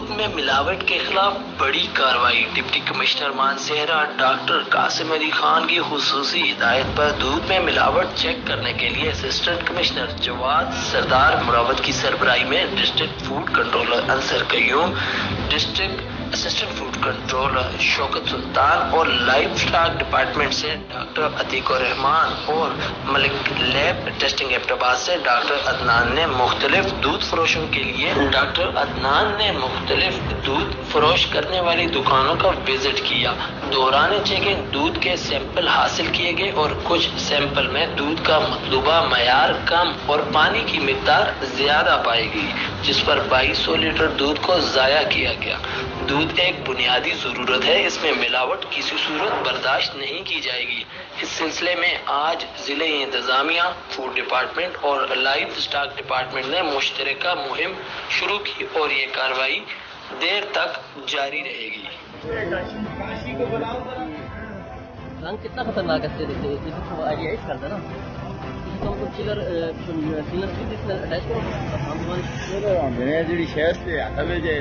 दूध में मिलावट के खिलाफ बड़ी कार्रवाई। Deputy commissioner Mansehra doctor Qasim Ali Khan की खुसूसी हिदायत पर दूध में मिलावट चेक करने के लिए असिस्टेंट कमिश्नर जवाद सरदार मुरावत की सरबराही में district food controller Ansar Qayyum, district assistant food controller Shaukat Sultan और लाइफ स्टॉक डिपार्टमेंट से डॉक्टर अतीकुर रहमान और मलिक लैब टेस्टिंग एबटाबाद से डॉक्टर अदनान ने मुख्तलिफ दूध फरोशों के लिए दूध फरोश करने वाली दुकानों का विजिट किया। दौरान चेकिंग दूध के सैंपल हासिल किए गए और कुछ सैंपल में दूध का मतलूबा मयार कम और पानी की मिकदार ज्यादा पाई गई, जिस पर 2200 लीटर दूध को जाया किया गया। दूध एक बुनियादी जरूरत है, इसमें मिलावट किसी सूरत बर्दाश्त नहीं की जाएगी। इस सिलसिले में आज जिले इंतजामिया, फूड डिपार्टमेंट और लाइफ स्टॉक डिपार्टमेंट ने मुश्तरका मुहिम शुरू की और ये कार्रवाई देर तक जारी रहेगी। रंग कितना खतरनाक है आइडिया इस करता ना चिलर अटैच जी शहर से हवे जे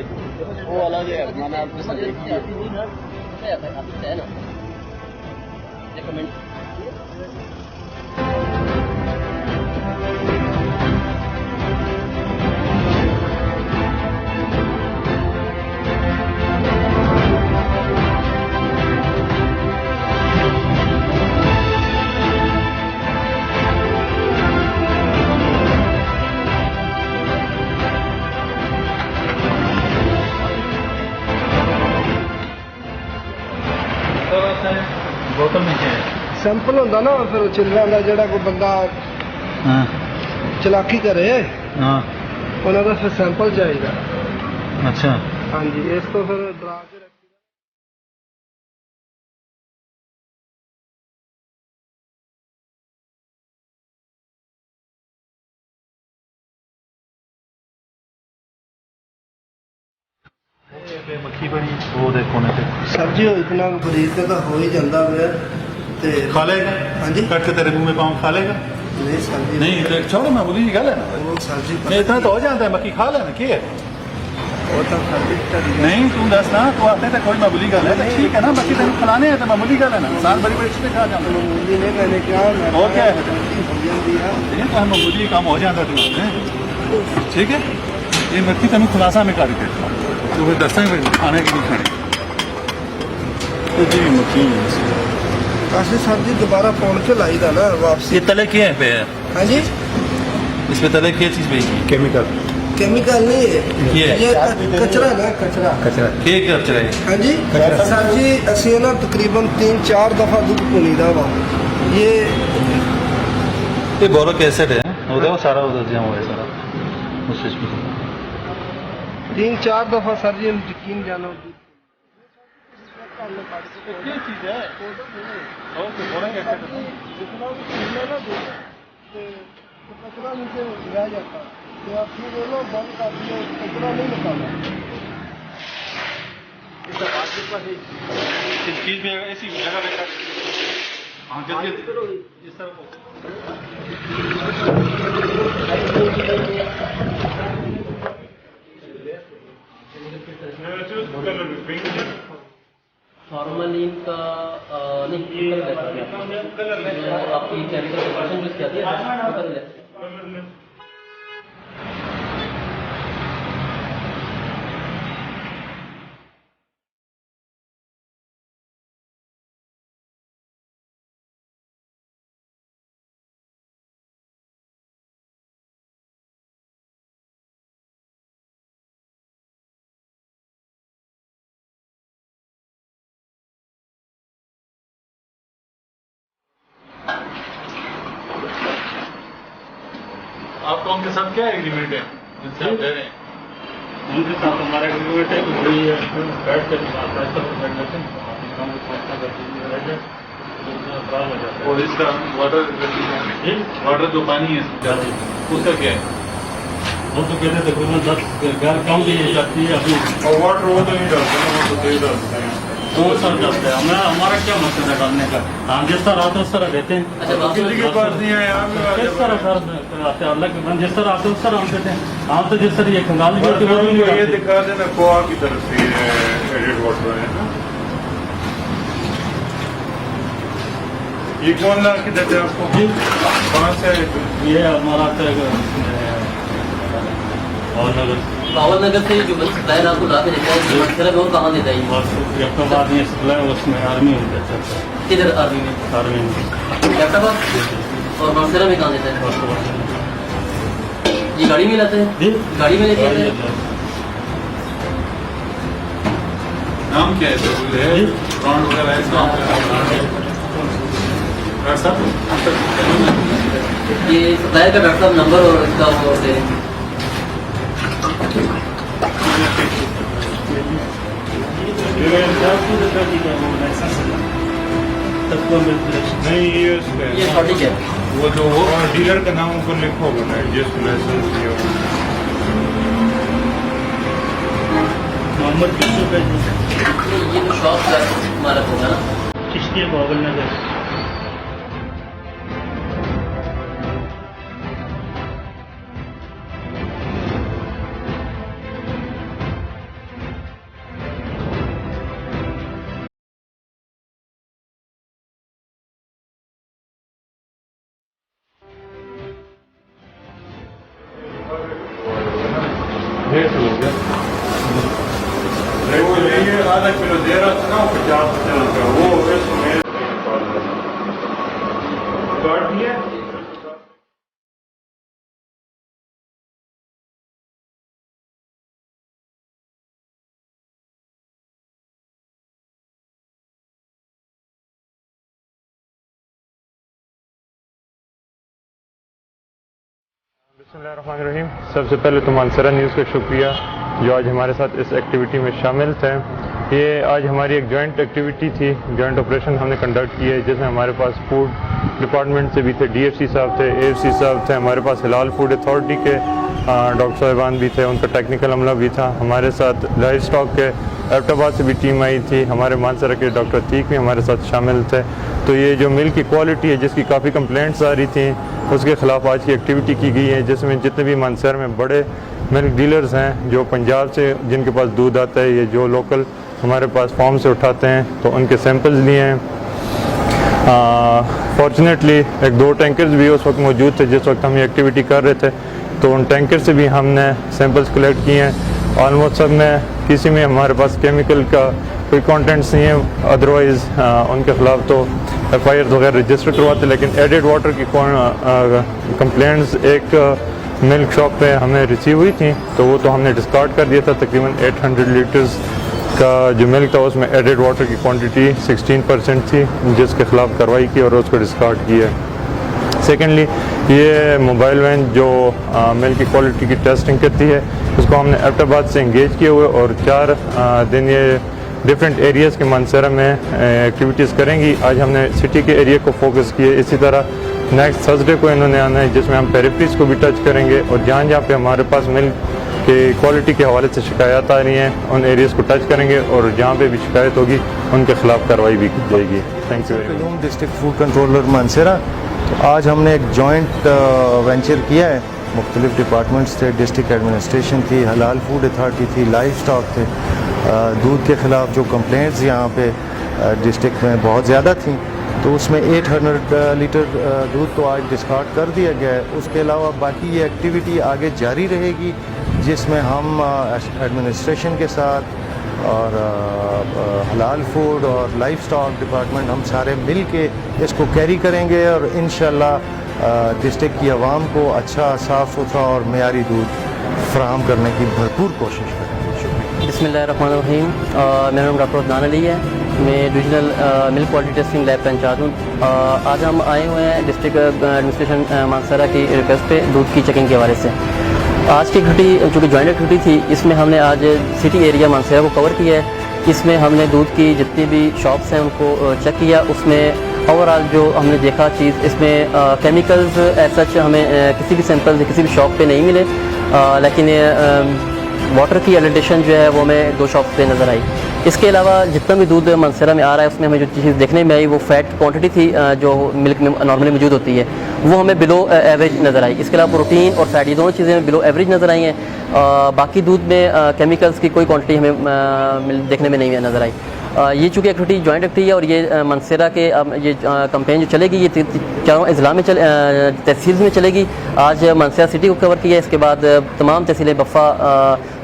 वो अलग है माना है ना रिकमेंड बोतल में क्या सैंपल होंदा ना फिर चिल्लरां दा जेड़ा कोई बंदा चलाकी करे उन्हां दा फिर सैंपल चाहिदा। अच्छा हाँ जी, इस तो फिर डरा के मक्खी बड़ी वो देखो ना सर जी इतना मरीज का हो ही जाता है ते खा लेगा। हाँ जी, कट के तेरे मुंह में पाँव खा लेगा। नहीं सर जी, नहीं तो छोड़ो मैं बोली गल है ना, वो सर जी नहीं इतना तो हो जाता है, मक्खी खा लेना की है वो तो सर जी नहीं तू दस ना तू आते तो कोई मामूली गल है, तो ठीक है ना, मक्खी तेरे खिलाने है तो मामूली गल है ना, इंसान बड़ी बड़ी चीजें खा जाता है। मामूली नहीं, मैंने क्या और क्या है हो जाती है। ये तो मामूली काम हो जाता है तुम्हारे, ठीक है। ये मक्खी तुम्हें खुलासा में कर के तो फिर दस खाने की नहीं खाने जी मक्खी काशी सर जी दोबारा फोन के लाई था ना वापसी। ये तले किए हैं पे हाँ जी, इसमें तले क्या चीज भेजी केमिकल केमिकल नहीं है ये कचरा ना कचरा के कचरा है। हाँ जी सर जी, असं ना तकरीबन 3-4 दफा दूध पुनीदा वा ये बोरो कैसेट है उधर सारा उधर जमा हुआ है सारा उस चीज 3-4 दफा सर जी हम यकीन जानो क्या चीज है और तो बोरा कैसेट जितना ना कचरा नीचे रह जाता है, तो आप फिर वो लोग बंद कर दिए, कचरा नहीं निकाला। इस चीज में ऐसी जगह पे हाँ जल्दी इस तरह फॉर्मलिन का नहीं आपकी केमिकल प्रिपरेशन यूज किया था। आपका उनके साथ क्या एग्रीमेंट है जिनसे आप दे रहे हैं? उनके साथ हमारा एग्रीमेंट है कि कोई बैठ कर बैठ लेते हैं और इसका वाटर जो पानी है उसका क्या है? वो तो कहते तकरीबन 10 घर कम की जाती है अभी और वाटर वो तो नहीं डालते ना, वो तो दे डालते हैं। कौन सा डालते हैं? हमारा क्या मकसद है डालने का? हम जिस तरह आते हैं उस तरह देते हैं। अच्छा, किसी के पास नहीं है यहाँ भी किस तरह सर आते हैं? अल्लाह के बंदे जिस तरह आते हैं उस तरह हम देते हैं। हम तो जिस तरह ये खंगाल भी होती है वो भी नहीं ये डालते। दिखा देना कोआ की तरफ से एडिड वाटर है ना। ये कौन ला के देते हैं आपको? जी। कहाँ से है? ये हमारा आता है और नगर पावर नगर से जो सप्लायर आपको ला के देता है मंसरा में, वो कहाँ देता है? बस एक बाद ये सप्लाई उसमें आर्मी में देता है। किधर आर्मी में? आर्मी में लैपटॉप और मंसरा में कहाँ देता है? ये गाड़ी में लाते हैं? जी। गाड़ी में लेके आते हैं? नाम क्या है सर? है जी। ब्रांड वगैरह है इसका? ये सप्लायर का डॉक्टर साहब नंबर और इसका वो दे दें। नहीं ये उसका ये है। सॉटिक है। वो जो डीलर का नाम ऊपर लिखा होगा ना, जिसको लाइसेंस दिया होगा। मोहम्मद यूसुफ है जी, ये तो शॉप का मालक होगा ना? चिश्ती बाबल नगर। वो ये आधा किलो दे रहा था ना 50 रुपया, वो इसमें काट दिया। बिस्मिल्लाहिर्रहमानिर्रहीम। सबसे पहले तो मानसरा न्यूज़ का शुक्रिया जो आज हमारे साथ इस एक्टिविटी में शामिल थे। ये आज हमारी एक जॉइंट एक्टिविटी थी, जॉइंट ऑपरेशन हमने कंडक्ट किया है, जिसमें हमारे पास फूड डिपार्टमेंट से भी थे, डीएफसी साहब थे, एएफसी साहब थे, हमारे पास हिलाल फूड अथॉरिटी के डॉक्टर साहिबान भी थे, उनका टेक्निकल अमला भी था, हमारे साथ लाइव स्टॉक के एबटाबाद से भी टीम आई थी, हमारे मानसरा के डॉक्टर तीक भी हमारे साथ शामिल थे। तो ये जो मिल्क की क्वालिटी है जिसकी काफ़ी कंप्लेंट्स आ रही थी, उसके ख़िलाफ़ आज की एक्टिविटी की गई है, जिसमें जितने भी मानसर में बड़े मिल्क डीलर्स हैं जो पंजाब से जिनके पास दूध आता है, ये जो लोकल हमारे पास फार्म से उठाते हैं, तो उनके सैंपल्स लिए हैं। फॉर्चुनेटली एक दो टैंकर्स भी उस वक्त मौजूद थे जिस वक्त हम ये एक्टिविटी कर रहे थे, तो उन टैंकर से भी हमने सैंपल्स कलेक्ट किए हैं। ऑलमोस्ट सब में किसी में हमारे पास केमिकल का कोई कंटेंट्स नहीं है, अदरवाइज़ उनके ख़िलाफ़ तो एफआईआर वगैरह रजिस्टर करवाते, लेकिन एडिड वाटर की कंप्लेंट्स एक मिल्क शॉप पे हमें रिसीव हुई थी, तो वो तो हमने डिस्कार्ड कर दिया था। तकरीबन 800 लीटर्स का जो मिल्क था उसमें एडिड वाटर की क्वांटिटी 16% थी, जिसके ख़िलाफ़ कार्रवाई की और उसको डिस्कार्ड किया। सेकेंडली, ये मोबाइल वैन जो मिल्क की क्वालिटी की टेस्टिंग करती है, उसको हमने एबटाबाद से इंगेज किए हुए और 4 दिन ये डिफरेंट एरियाज़ के मानसरा में एक्टिविटीज़ करेंगी। आज हमने सिटी के एरिया को फोकस किए, इसी तरह नेक्स्ट थर्सडे को इन्होंने आना है, जिसमें हम पेरिफेरीज को भी टच करेंगे और जहाँ जहाँ पे हमारे पास मिल्क के क्वालिटी के हवाले से शिकायत आ रही हैं उन एरियाज़ को टच करेंगे और जहाँ पे भी शिकायत होगी उनके ख़िलाफ़ कार्रवाई भी की जाएगी। Thank you very much. District food controller Mansehra. तो आज हमने एक जॉइंट वेंचर किया है, मुख्तलिफ डिपार्टमेंट्स थे, डिस्ट्रिक्ट एडमिनिस्ट्रेशन थी, हलाल फूड अथॉरिटी थी, लाइव स्टॉक थे। दूध के ख़िलाफ़ जो कंप्लेंट्स यहाँ पे डिस्ट्रिक्ट में बहुत ज़्यादा थी, तो उसमें 800 लीटर दूध तो आज डिस्कार्ड कर दिया गया है। उसके अलावा बाकी ये एक्टिविटी आगे जारी रहेगी, जिसमें हम एडमिनिस्ट्रेशन के साथ और हलाल फूड और लाइफ स्टॉक डिपार्टमेंट हम सारे मिल के इसको कैरी करेंगे और इंशाल्लाह डिस्ट्रिक्ट की आवाम को अच्छा, साफ़ सुथरा और मेयारी दूध फराहम करने की भरपूर कोशिश करेंगे। शुक्रिया। बिस्मिल्लाहिर्रहमानिर्रहीम। मेरा नाम डॉक्टर अदनान अली है, मैं divisional milk quality testing lab का इंचार्ज हूँ। आज हम आए हुए हैं डिस्ट्रिक्ट एडमिनिस्ट्रेशन मानसरा की रिक्वेस्ट पे दूध की चेकिंग के हवाले से। आज की एक्टिविटी जो कि जॉइंट एक्टिविटी थी, इसमें हमने आज सिटी एरिया मानसरा को कवर किया है। इसमें हमने दूध की जितनी भी शॉप्स हैं उनको चेक किया। उसमें ओवरऑल जो हमने देखा चीज़, इसमें केमिकल्स एज सच हमें किसी भी सैंपल किसी भी शॉप पे नहीं मिले, लेकिन वाटर की एलिडेशन जो है वो हमें 2 शॉप्स पे नज़र आई। इसके अलावा जितना भी दूध मंसेरा में आ रहा है उसमें हमें जो चीज़ देखने में आई वो फैट क्वांटिटी थी जो मिल्क में नॉर्मली मौजूद होती है वो हमें बिलो एवरेज नज़र आई। इसके अलावा प्रोटीन और फैट ये दोनों चीज़ें बिलो एवरेज नज़र आई हैं। बाकी दूध में केमिकल्स की कोई क्वांटिटी हमें देखने में नहीं नज़र आई। ये चूँकि एक्टिविटी जॉइंट एक्टिविटी है और ये मंसेरा के ये कंपेन जो चलेगी ये चारों अजला में तहसील में चलेगी। आज मंसेरा सिटी को कवर किया है, इसके बाद तमाम तहसीलें बफ़ा,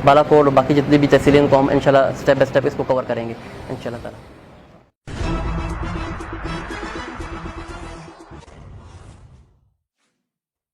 बालाकोट और बाकी जितनी भी तहसीलें उनको हम इंशाल्लाह स्टेप बाय स्टेप इसको कवर करेंगे इंशाल्लाह ताला।